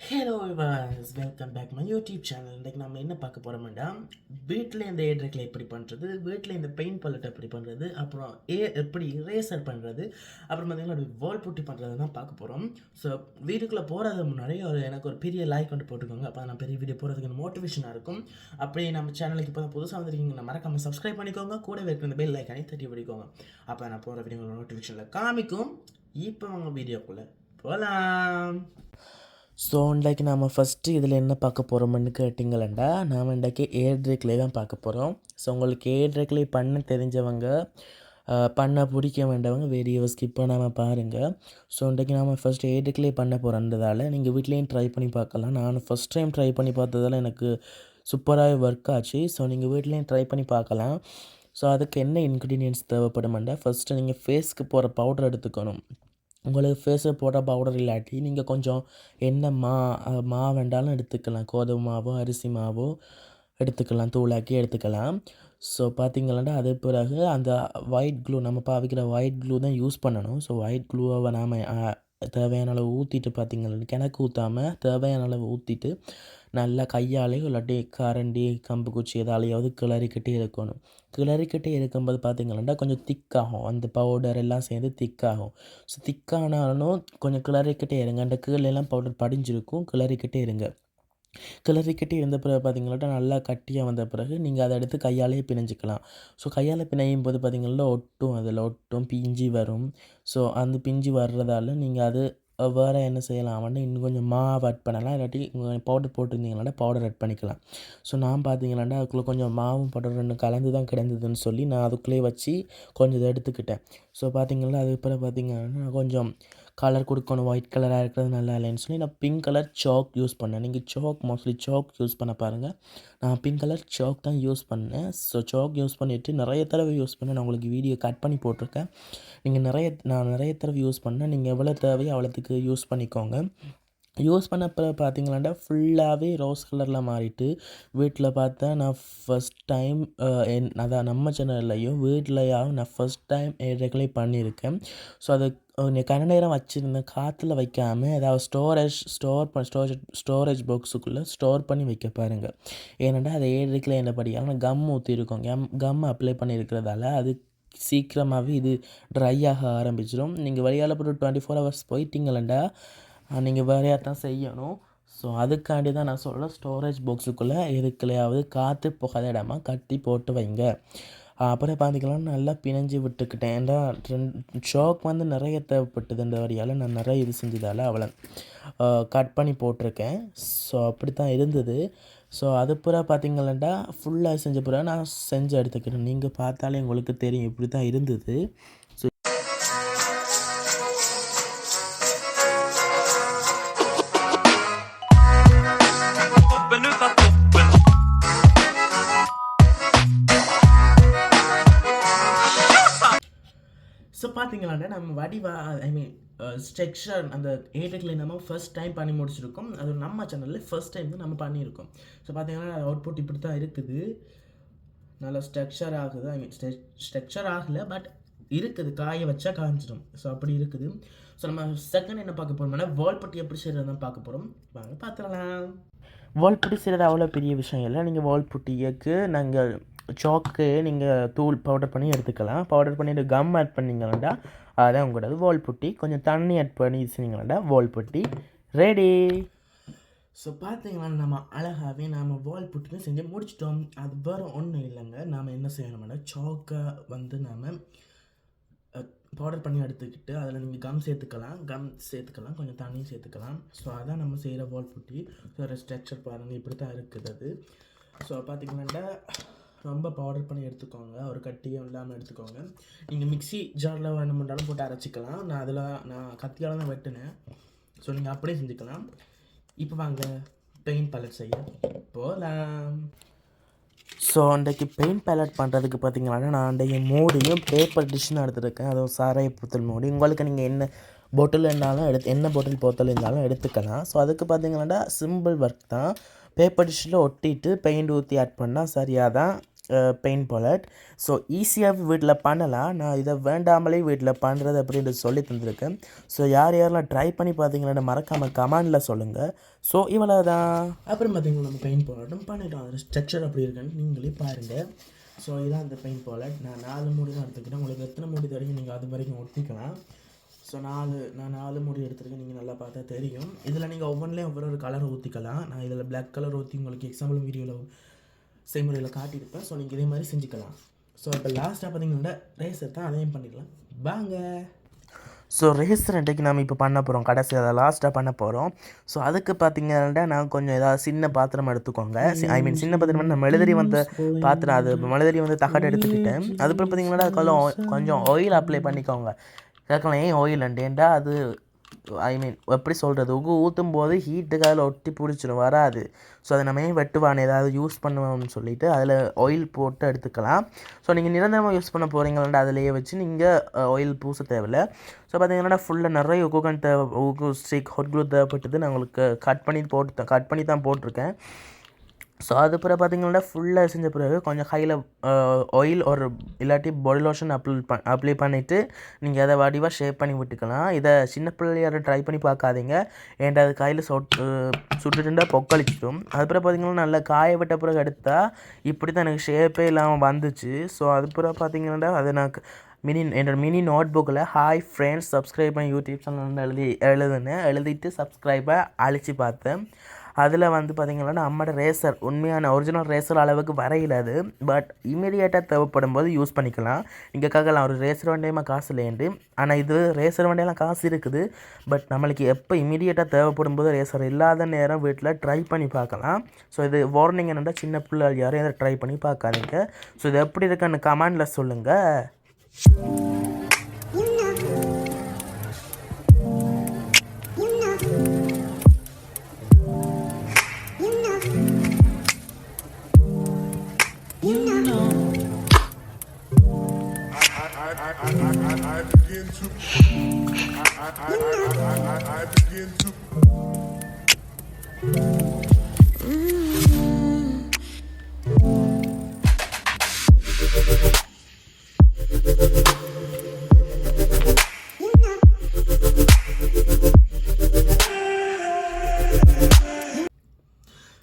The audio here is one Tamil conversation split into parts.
ஹலோ விவாஸ், welcome back my YouTube channel. இன்றைக்கு நம்ம என்ன பார்க்க போகிறோம்னா, வீட்டில் இந்த ஏட்ரெக்கில் எப்படி பண்ணுறது, வீட்டில் இந்த பெயிண்ட் பல்லட் எப்படி பண்ணுறது, அப்புறம் எப்படி இரேசர் பண்ணுறது, அப்புறம் பார்த்தீங்கன்னா வால் புட்டி பண்ணுறது தான் பார்க்க போகிறோம். ஸோ வீட்டுக்குள்ளே போகிறது முன்னாடி எனக்கு ஒரு பெரிய லைக் வந்து போட்டுக்கோங்க. அப்போ நான் பெரிய வீடியோ போகிறதுக்கு மோட்டிவேஷனாக இருக்கும். அப்படியே நம்ம சேனலுக்கு இப்போ தான் புதுசாக வந்திருக்கீங்கன்னா மறக்காமல் சப்ஸ்கிரைப் பண்ணிக்கோங்க. கூடவே இருக்கிற இந்த பெல் லைக்கானே தட்டி பிடிக்கோங்க. அப்போ நான் போகிற வீடியோ நோட்டிஃபிகேஷனில் காமிக்கும். இப்போ அவங்க வீடியோக்குள்ளே போகலாம். ஸோ இன்றைக்கு நாம் ஃபஸ்ட்டு இதில் என்ன பார்க்க போகிறோம்னு கேட்டிங்களேண்டா, நாம் இன்றைக்கி ஏர்ட்ரெக்லே தான் பார்க்க போகிறோம். ஸோ உங்களுக்கு ஏர்ட்ரெக்லே பண்ண தெரிஞ்சவங்க, பண்ண பிடிக்க வேண்டவங்க வீடியோவை ஸ்கிப் பண்ணாமல் பாருங்கள். ஸோ இன்றைக்கி நாம் ஃபஸ்ட்டு ஏர்ட்ரெக்லே பண்ண போகிறன்றதால நீங்கள் வீட்லேயும் ட்ரை பண்ணி பார்க்கலாம். நான் ஃபஸ்ட் டைம் ட்ரை பண்ணி பார்த்ததால எனக்கு சூப்பராகவே ஒர்க் ஆச்சு. ஸோ நீங்கள் வீட்லேயும் ட்ரை பண்ணி பார்க்கலாம். ஸோ அதுக்கு என்ன இன்க்ரீடியன்ட்ஸ் தேவைப்படுமெண்டா, ஃபஸ்ட்டு நீங்கள் ஃபேஸ்க்கு போகிற பவுடர் எடுத்துக்கணும். உங்களுக்கு ஃபேஸில் போடுற பவுடர் இல்லாட்டி நீங்கள் கொஞ்சம் என்ன மாவு வேண்டாலும் எடுத்துக்கலாம். கோதுமை மாவோ அரிசி மாவோ எடுத்துக்கலாம், தூளாக்கி எடுத்துக்கலாம். ஸோ பார்த்தீங்களாண்டா அது பிறகு அந்த ஒயிட் க்ளூ, நம்ம பாவிக்கிற ஒயிட் க்ளூ தான் யூஸ் பண்ணணும். ஸோ ஒயிட் க்ளூவை நாம் தேவையான அளவு ஊற்றிட்டு, பார்த்தீங்கன்னா கிணக்கு ஊற்றாமல் தேவையான அளவு ஊற்றிட்டு நல்லா கையாலே இல்லாட்டி கரண்டி கம்பு குச்சி எதாலையாவது கிளறிக்கிட்டே இருக்கணும். கிளறிக்கிட்டே இருக்கும்போது பார்த்தீங்கன்னா கொஞ்சம் திக்காகும், அந்த பவுடர் எல்லாம் சேர்ந்து திக்காகும். ஸோ திக்கானாலும் கொஞ்சம் கிளறிக்கிட்டே இருங்க. அந்த கீழெல்லாம் பவுடர் படிஞ்சிருக்கும், கிளறிக்கிட்டே இருங்க. கிளறிக்கிட்டே இருந்த பிறகு பார்த்தீங்கள்னா நல்லா கட்டியாக வந்த பிறகு நீங்கள் அதை எடுத்து கையாலே பிணைஞ்சிக்கலாம். ஸோ கையால் பிணையும் போது பார்த்தீங்கன்னா அதில் ஒட்டும் பிஞ்சு வரும். ஸோ அந்த பிஞ்சு வர்றதால நீங்கள் அது வேறு என்ன செய்யலாம்னா இன்னும் கொஞ்சம் மாவு ஆட் பண்ணலாம், இல்லாட்டி பவுடர் போட்டிருந்தீங்களாண்டா பவுடர் ஆட் பண்ணிக்கலாம். ஸோ நான் பார்த்தீங்களாண்டா அதுக்குள்ளே கொஞ்சம் மாவும் பவுடர் ரெண்டு கலந்து தான் கிடந்ததுன்னு சொல்லி நான் அதுக்குள்ளேயே வச்சு கொஞ்சம் இதை எடுத்துக்கிட்டேன். ஸோ பார்த்தீங்கன்னா அதுக்கு பிறகு பார்த்தீங்கன்னா கொஞ்சம் கலர் கொடுக்கணும், ஒயிட் கலராக இருக்கிறது நல்லா இல்லைன்னு சொல்லி நான் பிங்க் கலர் சாக் யூஸ் பண்ணேன். நீங்கள் மோஸ்ட்லி சாக் யூஸ் பண்ண பாருங்கள். நான் பிங்க் கலர் சாக் தான் யூஸ் பண்ணேன். ஸோ சாக் யூஸ் பண்ணிவிட்டு நிறைய தடவை யூஸ் பண்ணேன். நான் உங்களுக்கு வீடியோ கட் பண்ணி போட்டிருக்கேன். நான் நிறைய தடவை யூஸ் பண்ணேன். நீங்கள் எவ்வளோ தேவையோ அவ்வளோத்துக்கு யூஸ் பண்ணிக்கோங்க. யூஸ் பண்ண பிறகு பார்த்தீங்களாண்டா ஃபுல்லாகவே ரோஸ் கலரில் மாறிட்டு வீட்டில் பார்த்தா நான் ஃபஸ்ட் டைம் அதான் நம்ம சேனல்லையும் வீட்லையாவும் நான் ஃபஸ்ட் டைம் ரெகுலேட் பண்ணியிருக்கேன். ஸோ அது கன நேரம் வச்சுருந்தேன், காற்றுல வைக்காமல் ஏதாவது ஸ்டோரேஜ் பாக்ஸுக்குள்ளே ஸ்டோர் பண்ணி வைக்க பாருங்கள். ஏன்னாண்டா அது ஏழுக்கில் என்னபடியால் கம் ஊற்றிருக்கோம். கம் அப்ளை பண்ணியிருக்கிறதால அது சீக்கிரமாகவே இது ட்ரை ஆக ஆரம்பிச்சிடும். நீங்கள் வழியால் போட்டு 24 hours போயிட்டீங்களேண்டா நீங்கள் வேறையாக தான் செய்யணும். ஸோ அதுக்காண்டி தான் நான் சொல்கிறேன், ஸ்டோரேஜ் பாக்ஸுக்குள்ளே எதுக்குலையாவது காற்று போகாத இடமா கட்டி போட்டு வைங்க. அப்புறம் பார்த்திங்கன்னா நல்லா பிணைஞ்சி விட்டுக்கிட்டேன். ஏன்னா ஷாக் வந்து நிறைய தேவைப்பட்டது, இந்த வழியால் நான் நிறைய இது செஞ்சதால் அவளை கட் பண்ணி போட்டிருக்கேன். ஸோ அப்படி தான் இருந்தது. ஸோ அது பூரா பார்த்திங்களாண்டா ஃபுல்லாக செஞ்ச பூரா நான் செஞ்சு எடுத்துக்கிட்டேன். நீங்கள் பார்த்தாலே உங்களுக்கு தெரியும் இப்படி தான் இருந்தது. ஸோ பார்த்தீங்களாண்டா நம்ம ஸ்ட்ரக்சர் அந்த ஏடெக்கில் நம்ம ஃபர்ஸ்ட் டைம் பண்ணி முடிச்சிருக்கோம். அது நம்ம சேனலில் ஃபர்ஸ்ட் டைம் தான் நம்ம பண்ணியிருக்கோம். ஸோ பார்த்தீங்கன்னா அவுட்புட் இப்படி தான் இருக்குது. நல்லா ஸ்ட்ரக்சர் ஆகுது. ஸ்ட்ரக்சர் ஆகலை, பட் இருக்குது, காய வச்சா காய்ஞ்சிடும். ஸோ அப்படி இருக்குது. ஸோ நம்ம செகண்ட் என்ன பார்க்க போகிறோம்னா வால் புட்டி எப்படி செய்கிறது தான் பார்க்க போகிறோம். வாங்க பார்த்துக்கலாம். வால் புட்டி செய்கிறது அவ்வளோ பெரிய விஷயம் இல்லை. நீங்கள் வால் புட்டிக்கு நாங்கள் சாக்கு நீங்கள் பவுடர் பண்ணி எடுத்துக்கலாம். பவுடர் பண்ணிட்டு கம் ஆட் பண்ணிங்களாண்டா அதுதான் உங்களோட வால் புட்டி. கொஞ்சம் தண்ணி ஆட் பண்ணி செஞ்சிங்களாண்டா வால் புட்டி ரெடி. ஸோ பார்த்தீங்கன்னா நம்ம அழகாகவே நாம் வால் புட்டின்னு செஞ்சு முடிச்சிட்டோம். அது வேறு ஒன்றும் இல்லைங்க. நாம் என்ன செய்யணும்னா சாக்கை வந்து நாம் பவுடர் பண்ணி எடுத்துக்கிட்டு அதில் நீங்கள் கம் சேர்த்துக்கலாம், கொஞ்சம் தண்ணியும் சேர்த்துக்கலாம். ஸோ அதான் நம்ம செய்கிற வால் புட்டி. ஸோ ஒரு ஸ்ட்ரக்சர் பாருங்கள், இப்படி தான் இருக்குது அது. ஸோ பார்த்தீங்கன்னாண்டா ரொம்ப பவுடர் பண்ணி எடுத்துக்கோங்க, ஒரு கட்டியும் இல்லாமல் எடுத்துக்கோங்க. நீங்கள் மிக்ஸி ஜாரில் வேணுமென்றாலும் போட்டு அரைச்சிக்கலாம். நான் கத்தியால் தான் வெட்டினேன். ஸோ நீங்கள் அப்படியே செஞ்சுக்கலாம். இப்போ வாங்க பெயிண்ட் பேலட் செய்ய போகலாம். ஸோ அன்றைக்கு பெயிண்ட் பேலட் பண்ணுறதுக்கு பார்த்தீங்கன்னா நான் அன்றைக்கு மூடியும் பேப்பர் டிஷ்ஷும் எடுத்துருக்கேன். அதுவும் சாராய போத்தல் மூடி. உங்களுக்கு நீங்கள் என்ன பாட்டில் இருந்தாலும் என்ன பாட்டில் போத்தல் இருந்தாலும் எடுத்துக்கலாம். ஸோ அதுக்கு பார்த்தீங்கன்னா சிம்பிள் ஒர்க் தான். பேப்பர் டிஷ்ஷில் ஒட்டிட்டு பெயிண்ட் ஊற்றி ஆட் பண்ணால் சரியாக தான் பெயிண்ட் பாலட். ஸோ ஈஸியாக வீட்டில் பண்ணலாம். நான் இதை வேண்டாமலே வீட்டில் பண்ணுறது அப்படின்ட்டு சொல்லி தந்திருக்கேன். ஸோ யாரெல்லாம் ட்ரை பண்ணி பார்த்தீங்களா மறக்காமல் கமெண்டில் சொல்லுங்கள். ஸோ இவ்வளோ தான். அப்புறம் பார்த்தீங்கன்னா நம்ம பெயிண்ட் பாலட்டும் பண்ணிட்டோம். அதோட ஸ்ட்ரக்சர் அப்படி இருக்குன்னு நீங்களே பாருங்கள். ஸோ இதான் அந்த பெயிண்ட் பாலட். நான் 4 மூடி தான் எடுத்துக்கிட்டேன். உங்களுக்கு எத்தனை மூடி தெரியும் நீங்கள் அது வரைக்கும் ஒட்டிக்கலாம். ஸோ நான் 4 மூடி எடுத்துருக்கேன். நீங்கள் நல்லா பார்த்தா தெரியும். இதில் நீங்கள் ஒவ்வொன்றிலையும் ஒவ்வொரு கலர் ஊற்றிக்கலாம். நான் இதில் பிளாக் கலர் ஊற்றி உங்களுக்கு எக்ஸாம்பிள் வீடியோவில் செய்முறையில் காட்டியிருப்பேன். ஸோ நீங்கள் இதே மாதிரி செஞ்சுக்கலாம். ஸோ இப்போ லாஸ்ட்டாக பார்த்தீங்கன்னா ரேசர் தான், அதையும் பண்ணிடலாம் வாங்க. ஸோ ரேசர் இன்றைக்கு நம்ம இப்போ பண்ண போகிறோம். கடைசி அதை லாஸ்ட்டாக பண்ண போகிறோம். ஸோ அதுக்கு பார்த்தீங்கன்னா நான் கொஞ்சம் ஏதாவது சின்ன பாத்திரம் எடுத்துக்கோங்க. ஐ மீன் சின்ன பாத்திரம் நான் மெழுதிரி வந்த பாத்திரம், அது மெழுதிரி வந்து தகட்டு எடுத்துக்கிட்டேன். அதுக்கப்புறம் பார்த்தீங்கன்னா அதுக்கு கொஞ்சம் ஆயில் அப்ளை பண்ணிக்கோங்க. கேட்கலாம் ஏன் ஆயில் அண்டேண்டா, அது ஐ மீன் எப்படி சொல்கிறது, ஊற்றும் போது ஹீட்டுக்கு அதில் ஒட்டி பிடிச்சிடும், வராது. ஸோ அதை நம்ம ஏன் வெட்டுவான் ஏதாவது யூஸ் பண்ணுவோம்னு சொல்லிவிட்டு அதில் ஆயில் போட்டு எடுத்துக்கலாம். ஸோ நீங்கள் நிரந்தரமாக யூஸ் பண்ண போகிறீங்களா அதிலேயே வச்சு நீங்கள் ஆயில் பூச தேவையில்லை. ஸோ பார்த்தீங்கன்னா ஃபுல்லாக நிறைய உக்குகன் உக்கு ஸ்டிக் ஹாட் க்ளூ தேவைப்பட்டது. நான் உங்களுக்கு கட் பண்ணி தான் போட்டிருக்கேன். ஸோ அது பிறகு பார்த்தீங்கன்னா ஃபுல்லாக செஞ்ச பிறகு கொஞ்சம் கையில் ஆயில் ஒரு இல்லாட்டி பாடி லோஷன் அப்ளை பண்ணிவிட்டு நீங்கள் அதை வடிவாக ஷேப் பண்ணி விட்டுக்கலாம். இதை சின்ன பிள்ளையார ட்ரை பண்ணி பார்க்காதீங்க. ஏன்டா அது கையில் சுட்டுட்டுண்டா பொக்களிச்சிடும். அதுக்கப்புறம் பார்த்தீங்கன்னா நல்லா காய விட்ட பிறகு எடுத்தால் இப்படி தான் எனக்கு ஷேப்பே இல்லாமல் வந்துச்சு. ஸோ அது பிறகு பார்த்தீங்கன்னா அது எனக்கு என்னோடய மினி நோட் புக்கில் ஹாய் ஃப்ரெண்ட்ஸ் சப்ஸ்கிரைப் பண்ணி யூடியூப் சேனல் எழுதிட்டு சப்ஸ்கிரைபை அழித்து பார்த்தேன். அதில் வந்து பார்த்திங்கன்னா நம்மளோட ரேசர் உண்மையான ஒரிஜினல் ரேசர் அளவுக்கு வரையில அது. பட் இமீடியட்டாக தேவைப்படும் போது யூஸ் பண்ணிக்கலாம். நீங்கள் கேட்கலாம் ஒரு ரேசர் வண்டியமாக காசு இல்லைண்டு. ஆனால் இது ரேசர் வண்டியெல்லாம் காசு இருக்குது. பட் நம்மளுக்கு எப்போ இமீடியட்டாக தேவைப்படும் போது ரேசர் இல்லாத நேரம் வீட்டில் ட்ரை பண்ணி பார்க்கலாம். ஸோ இது வார்னிங் என்னென்னா சின்ன பிள்ளைகள் யாரையும் இதை ட்ரை பண்ணி பார்க்காதீங்க. ஸோ இது எப்படி இருக்குன்னு கமெண்டில் சொல்லுங்கள். I begin to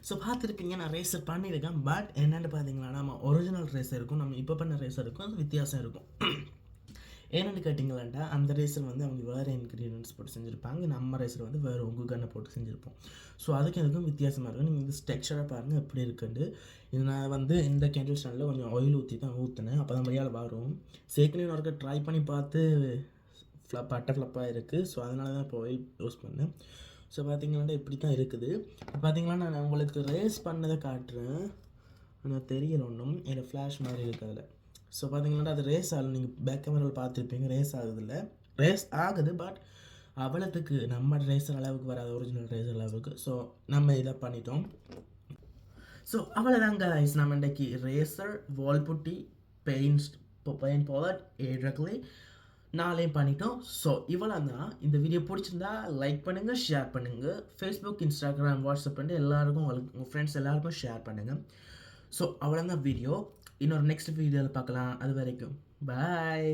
ஸோ பார்த்துருப்பீங்க நான் ரேசர் பண்ணியிருக்கேன். பட் என்னென்னு பார்த்தீங்கன்னா நம்ம ஒரிஜினல் ரேசர் இருக்கும், நம்ம இப்போ பண்ண ரேசர் இருக்கும், அது வித்தியாசம் இருக்கும். ஏன்னு கேட்டிங்களாண்டா அந்த ரேசர் வந்து அவங்க வேறு இன்க்ரீடியன்ட்ஸ் போட்டு செஞ்சுருப்பாங்க. நம்ம ரேசர் வந்து வேறு உங்கள் கண்ணை போட்டு செஞ்சுருப்போம். ஸோ அதுக்கு எதுக்கும் வித்தியாசமாக இருக்கும். நீங்கள் இந்த ஸ்ட்ரக்சராக பாருங்கள் எப்படி இருக்குண்டு. இது நான் வந்து இந்த கேண்டில் ஸ்டாண்டில் கொஞ்சம் ஆயில் ஊற்றி தான் ஊற்றினேன். அப்போ தான் வழியால் வரும். சேக்கனே ஒருக்க ட்ரை பண்ணி பார்த்து ஃப்ளப்பாக இருக்குது. ஸோ அதனால தான் இப்போ ஆயில் யூஸ் பண்ணேன். ஸோ பார்த்தீங்கன்னா இப்படி தான் இருக்குது. பார்த்தீங்கன்னா நான் உங்களுக்கு ரேஸ் பண்ணதை காட்டுறேன். ஆனால் தெரியல ஒன்றும் என்னோடய ஃப்ளாஷ் மாதிரி இருக்குது அதில். ஸோ பார்த்தீங்கன்னா அது ரேஸ் ஆகலை. நீங்கள் பேக் கேமராவில் பார்த்துருப்பீங்க ரேஸ் ஆகுதில்ல. ரேஸ் ஆகுது பட் அவ்வளோத்துக்கு நம்ம ரேசர் அளவுக்கு வராது, ஒரிஜினல் ரேசர் அளவுக்கு. ஸோ நம்ம இதை பண்ணிட்டோம். ஸோ அவ்வளோதாங்க ஐஸ். நம்ம இன்றைக்கி ரேசர் வால்புட்டி பெயிண்ட் பாலட் ஏட்ரக்லி 4 பண்ணிட்டோம். ஸோ இவ்வளோ தான். இந்த வீடியோ பிடிச்சிருந்தா லைக் பண்ணுங்கள், ஷேர் பண்ணுங்கள். ஃபேஸ்புக், இன்ஸ்டாகிராம், வாட்ஸ்அப் பண்ணிட்டு எல்லாருக்கும் உங்கள் ஃப்ரெண்ட்ஸ் எல்லாருக்கும் ஷேர் பண்ணுங்கள். ஸோ அவ்வளோதான் வீடியோ. இன்னொரு நெக்ஸ்ட் வீடியோவில் பார்க்கலாம். அது வரைக்கும் பாய்.